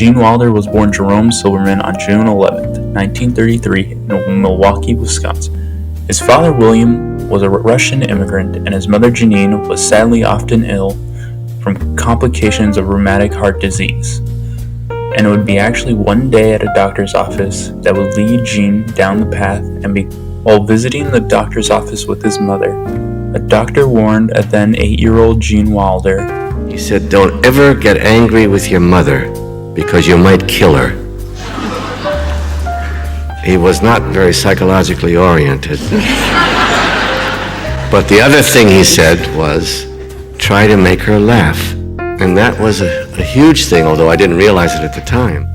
Gene Wilder was born Jerome Silverman on June 11, 1933 in Milwaukee, Wisconsin. His father, William, was a Russian immigrant, and his mother, Janine, was sadly often ill from complications of rheumatic heart disease. And it would be actually one day at a doctor's office that would lead Gene down the path, while visiting the doctor's office with his mother, a doctor warned a then 8-year-old Gene Wilder. He said, "Don't ever get angry with your mother, because you might kill her." He was not very psychologically oriented. But the other thing he said was, try to make her laugh. And that was a huge thing, although I didn't realize it at the time.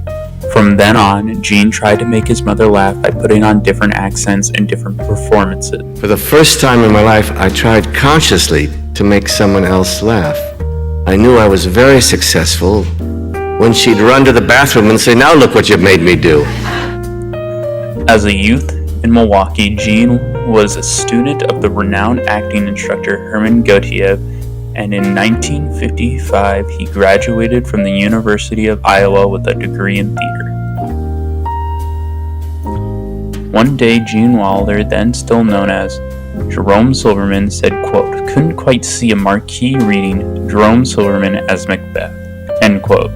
From then on, Gene tried to make his mother laugh by putting on different accents and different performances. For the first time in my life, I tried consciously to make someone else laugh. I knew I was very successful when she'd run to the bathroom and say, "Now look what you've made me do." As a youth in Milwaukee, Gene was a student of the renowned acting instructor Herman Gotiev, and in 1955 he graduated from the University of Iowa with a degree in theater. One day, Gene Wilder, then still known as Jerome Silverman, said, quote, "Couldn't quite see a marquee reading Jerome Silverman as Macbeth," end quote.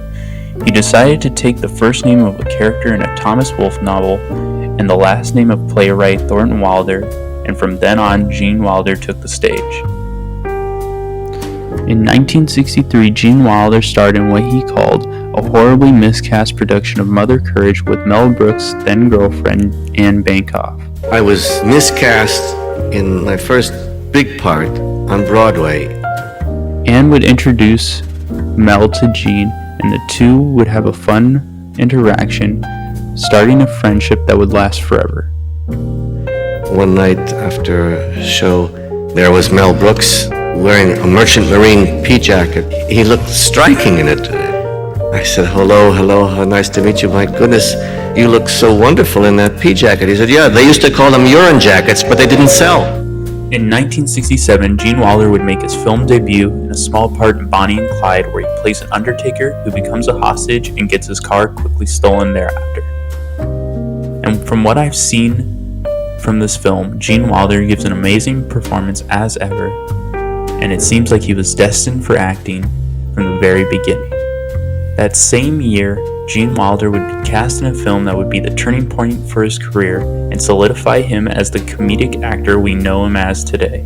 He decided to take the first name of a character in a Thomas Wolfe novel and the last name of playwright Thornton Wilder, and from then on, Gene Wilder took the stage. In 1963, Gene Wilder starred in what he called a horribly miscast production of Mother Courage with Mel Brooks' then-girlfriend Anne Bancroft. I was miscast in my first big part on Broadway. Anne would introduce Mel to Gene, and the two would have a fun interaction, starting a friendship that would last forever. One night after a show, there was Mel Brooks wearing a Merchant Marine pea jacket. He looked striking in it. I said, hello, how nice to meet you. My goodness, you look so wonderful in that pea jacket. He said, yeah, they used to call them urine jackets, but they didn't sell. In 1967, Gene Wilder would make his film debut in a small part in Bonnie and Clyde, where he plays an undertaker who becomes a hostage and gets his car quickly stolen thereafter. And from what I've seen from this film, Gene Wilder gives an amazing performance as ever, and it seems like he was destined for acting from the very beginning. That same year, Gene Wilder would be cast in a film that would be the turning point for his career and solidify him as the comedic actor we know him as today.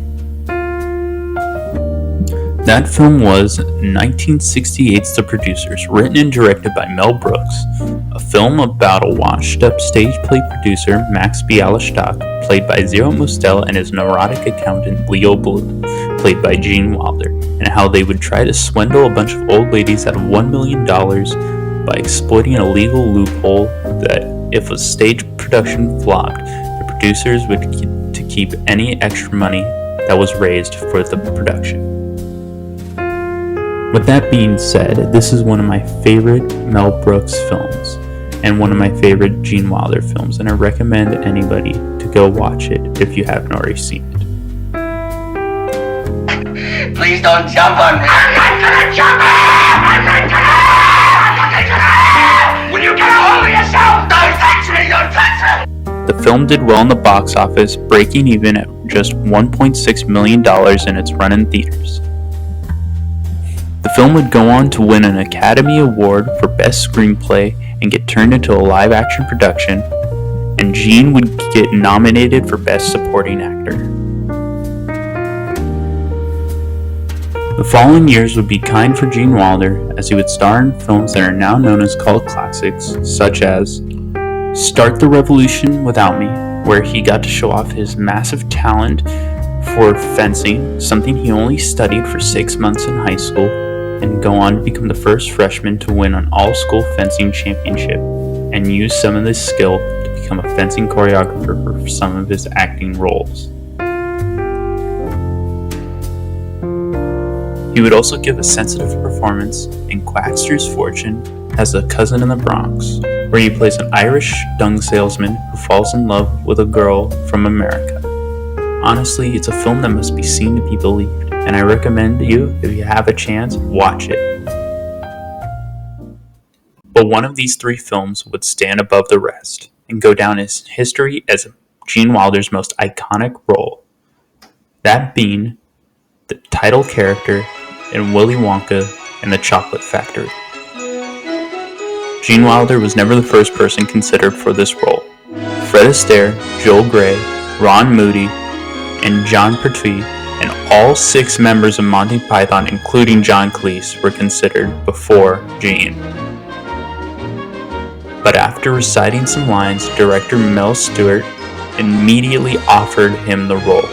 That film was 1968's The Producers, written and directed by Mel Brooks, a film about a washed-up stage play producer, Max Bialystock, played by Zero Mostel, and his neurotic accountant, Leo Bloom, played by Gene Wilder, and how they would try to swindle a bunch of old ladies out of $1 million by exploiting a legal loophole that, if a stage production flopped, the producers would get to keep any extra money that was raised for the production. With that being said, this is one of my favorite Mel Brooks films and one of my favorite Gene Wilder films, and I recommend anybody to go watch it if you haven't already seen it. Please don't jump on me. I'm not gonna jump on! I'm not gonna! Will you get a hold of yourself? Don't touch me! Don't touch me! The film did well in the box office, breaking even at just $1.6 million in its run in theaters. The film would go on to win an Academy Award for Best Screenplay and get turned into a live-action production, and Gene would get nominated for Best Supporting Actor. The following years would be kind for Gene Wilder, as he would star in films that are now known as cult classics, such as Start the Revolution Without Me, where he got to show off his massive talent for fencing, something he only studied for 6 months in high school, and go on to become the first freshman to win an all-school fencing championship, and use some of this skill to become a fencing choreographer for some of his acting roles. He would also give a sensitive performance in Quackster's Fortune as a cousin in the Bronx, where he plays an Irish dung salesman who falls in love with a girl from America. Honestly, it's a film that must be seen to be believed, and I recommend you, if you have a chance, watch it. But one of these three films would stand above the rest and go down in history as Gene Wilder's most iconic role, that being the title character in Willy Wonka and the Chocolate Factory. Gene Wilder was never the first person considered for this role. Fred Astaire, Joel Grey, Ron Moody, and John Pertwee, and all 6 members of Monty Python, including John Cleese, were considered before Gene. But after reciting some lines, director Mel Stewart immediately offered him the role.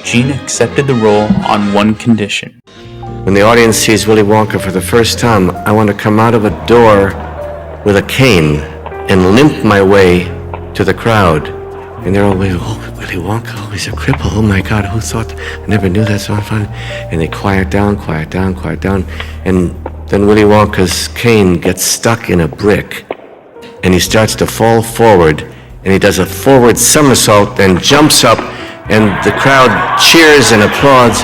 Gene accepted the role on one condition. When the audience sees Willy Wonka for the first time, I want to come out of a door with a cane and limp my way to the crowd. And they're all waiting, oh, Willy Wonka, oh, he's a cripple, oh my God, who thought, I never knew that, so fun. And they quiet down, and then Willy Wonka's cane gets stuck in a brick, and he starts to fall forward, and he does a forward somersault and jumps up, and the crowd cheers and applauds.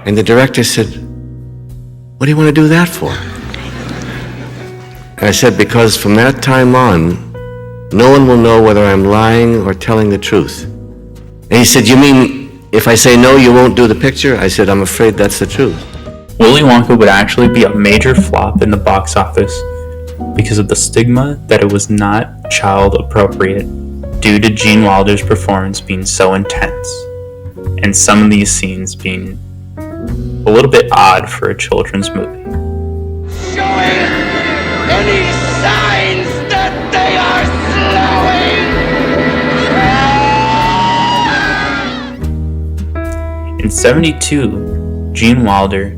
And the director said, what do you want to do that for? And I said, because from that time on, no one will know whether I'm lying or telling the truth. And he said, you mean if I say no, you won't do the picture? I said, I'm afraid that's the truth. Willy Wonka would actually be a major flop in the box office because of the stigma that it was not child appropriate due to Gene Wilder's performance being so intense, and some of these scenes being a little bit odd for a children's movie. Showing any signs that they are slowing. In 1972, Gene Wilder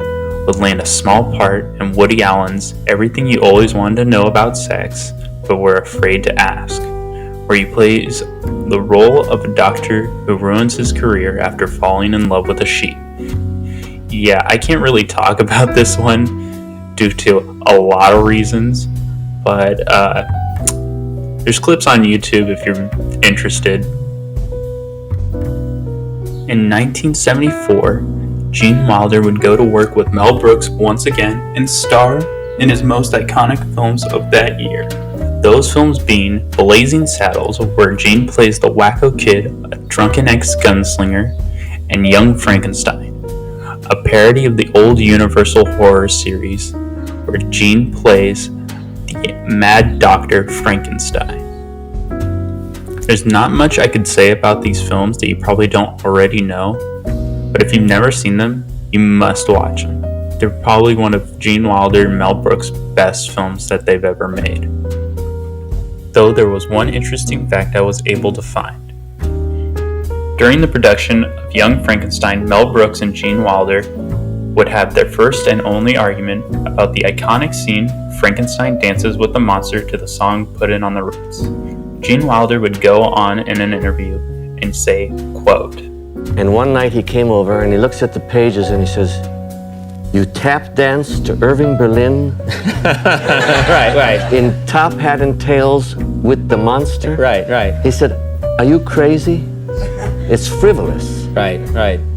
would land a small part in Woody Allen's Everything You Always Wanted to Know About Sex, but Were Afraid to Ask, where he plays the role of a doctor who ruins his career after falling in love with a sheep. Yeah, I can't really talk about this one due to a lot of reasons, but there's clips on YouTube if you're interested. In 1974, Gene Wilder would go to work with Mel Brooks once again and star in his most iconic films of that year. Those films being Blazing Saddles, where Gene plays the wacko kid, a drunken ex-gunslinger, and Young Frankenstein, a parody of the old Universal horror series where Gene plays the Mad Dr. Frankenstein. There's not much I could say about these films that you probably don't already know, but if you've never seen them, you must watch them. They're probably one of Gene Wilder and Mel Brooks' best films that they've ever made. Though there was one interesting fact I was able to find. During the production of Young Frankenstein, Mel Brooks and Gene Wilder would have their first and only argument about the iconic scene Frankenstein dances with the monster to the song Puttin' on the Ritz. Gene Wilder would go on in an interview and say, quote, And one night he came over and he looks at the pages and he says, you tap dance to Irving Berlin Right. in Top Hat and Tails with the monster? Right. He said, are you crazy? It's frivolous. Right.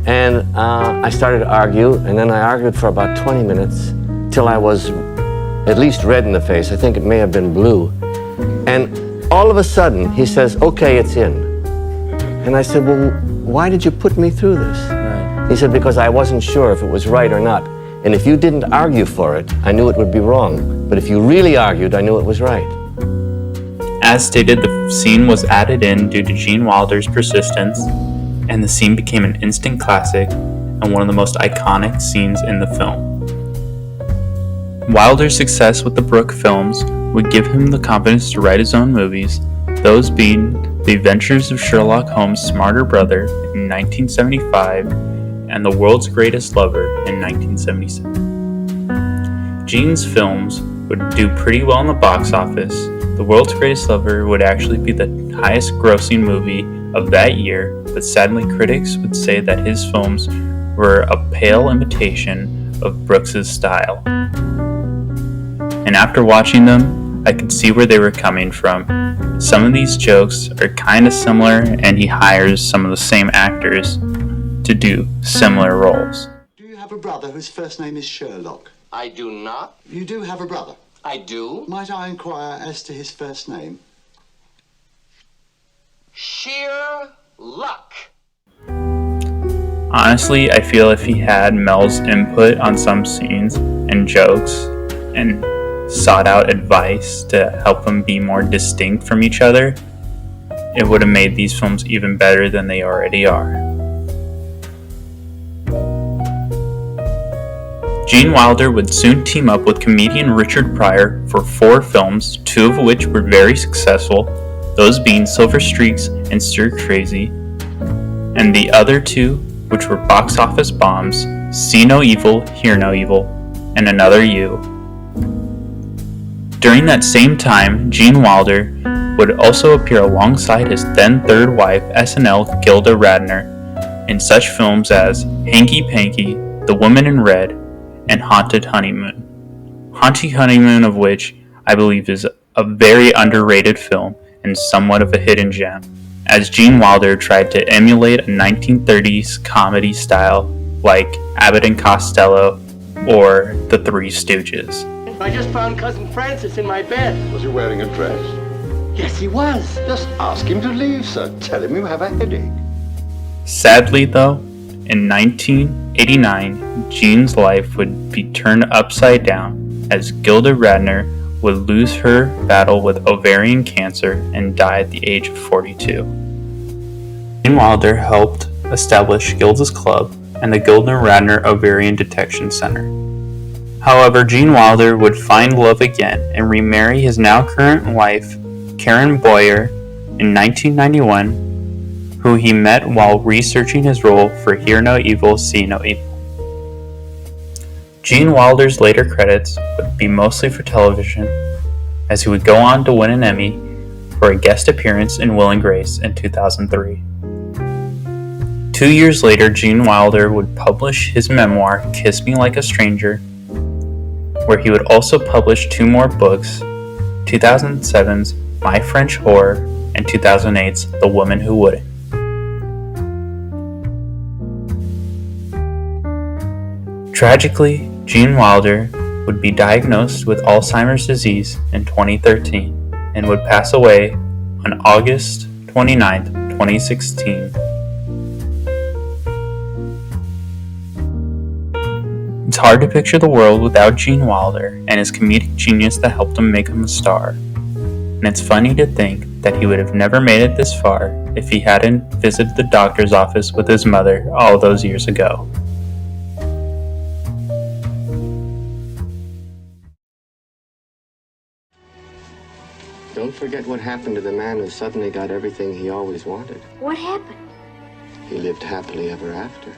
And I started to argue, and then I argued for about 20 minutes till I was at least red in the face. I think it may have been blue. And all of a sudden, he says, okay, it's in. And I said, well, why did you put me through this? Right. He said, because I wasn't sure if it was right or not. And if you didn't argue for it, I knew it would be wrong. But if you really argued, I knew it was right. As stated, the scene was added in due to Gene Wilder's persistence, and the scene became an instant classic and one of the most iconic scenes in the film. Wilder's success with the Brook films would give him the confidence to write his own movies, those being The Adventures of Sherlock Holmes' Smarter Brother in 1975 and The World's Greatest Lover in 1977. Gene's films would do pretty well in the box office. The World's Greatest Lover would actually be the highest grossing movie of that year, but sadly critics would say that his films were a pale imitation of Brooks's style. And after watching them, I could see where they were coming from. Some of these jokes are kind of similar, and he hires some of the same actors to do similar roles. Do you have a brother whose first name is Sherlock? I do not. You do have a brother. I do. Might I inquire as to his first name? Sheer luck. Honestly, I feel if he had Mel's input on some scenes and jokes and sought out advice to help them be more distinct from each other, it would have made these films even better than they already are. Gene Wilder would soon team up with comedian Richard Pryor for 4 films, 2 of which were very successful, those being Silver Streaks and Stir Crazy, and the other 2, which were box office bombs, See No Evil, Hear No Evil, and Another You. During that same time, Gene Wilder would also appear alongside his then third wife, SNL Gilda Radner, in such films as Hanky Panky, The Woman in Red, and Haunted Honeymoon. Haunted Honeymoon of which I believe is a very underrated film and somewhat of a hidden gem, as Gene Wilder tried to emulate a 1930s comedy style like Abbott and Costello or The Three Stooges. I just found Cousin Francis in my bed. Was he wearing a dress? Yes, he was. Just ask him to leave, sir. Tell him you have a headache. Sadly, though, in 1989, Gene's life would be turned upside down as Gilda Radner would lose her battle with ovarian cancer and die at the age of 42. Gene Wilder helped establish Gilda's Club and the Gilda Radner Ovarian Detection Center. However, Gene Wilder would find love again and remarry his now current wife, Karen Boyer, in 1991, who he met while researching his role for Hear No Evil, See No Evil. Gene Wilder's later credits would be mostly for television, as he would go on to win an Emmy for a guest appearance in Will and Grace in 2003. 2 years later, Gene Wilder would publish his memoir, Kiss Me Like a Stranger, where he would also publish 2 more books, 2007's My French Whore and 2008's The Woman Who Wouldn't. Tragically, Gene Wilder would be diagnosed with Alzheimer's disease in 2013 and would pass away on August 29, 2016. It's hard to picture the world without Gene Wilder and his comedic genius that helped him make him a star. And it's funny to think that he would have never made it this far if he hadn't visited the doctor's office with his mother all those years ago. Don't forget what happened to the man who suddenly got everything he always wanted. What happened? He lived happily ever after.